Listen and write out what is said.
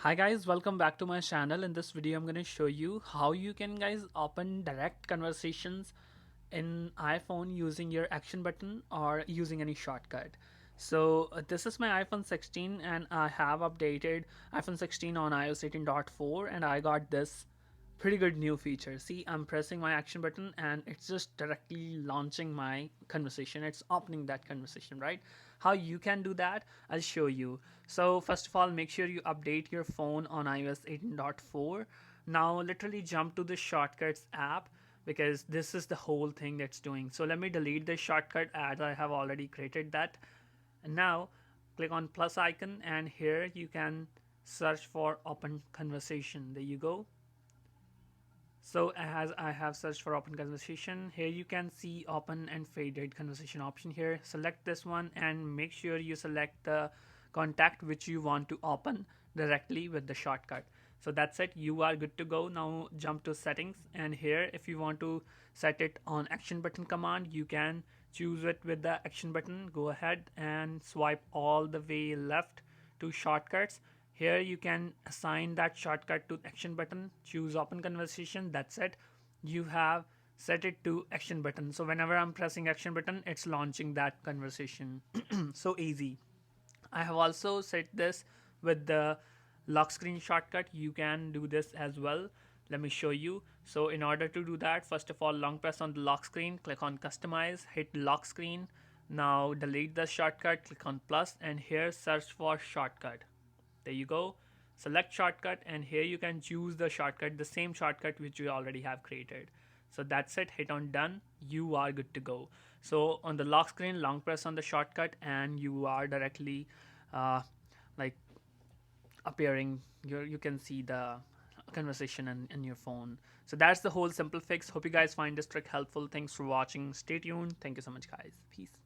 Hi guys, welcome back to my channel. In this video I'm going to show you how you can guys open direct conversations in iPhone using your action button or using any shortcut. So this is my iPhone 16 and I have updated iPhone 16 on iOS 18.4 and I got this pretty good new feature. See, I'm pressing my action button and it's just directly launching my conversation. It's opening that conversation, right? How you can do that, I'll show you. So first of all, make sure you update your phone on iOS 18.4. Now literally jump to the shortcuts app because this is the whole thing that's doing. So let me delete the shortcut as I have already created that. And now click on plus icon and here you can search for open conversation. There you go. So as I have searched for open conversation, here you can see open and faded conversation option here. Select this one and make sure you select the contact which you want to open directly with the shortcut. So that's it, you are good to go. Now jump to settings and here if you want to set it on action button command, you can choose it with the action button. Go ahead and swipe all the way left to shortcuts. Here you can assign that shortcut to action button, choose open conversation, that's it. You have set it to action button. So whenever I'm pressing action button, it's launching that conversation. So easy. I have also set this with the lock screen shortcut. You can do this as well. Let me show you. So in order to do that, first of all, long press on the lock screen, click on customize, hit lock screen. Now delete the shortcut, click on plus and here search for shortcut. There you go. Select shortcut and here you can choose the shortcut, the same shortcut which you already have created. So that's it, hit on done, you are good to go. So on the lock screen, long press on the shortcut and you are directly uh, like appearing, you can see the conversation in your phone. So that's the whole simple fix. Hope you guys find this trick helpful. Thanks for watching, stay tuned, thank you so much guys, peace.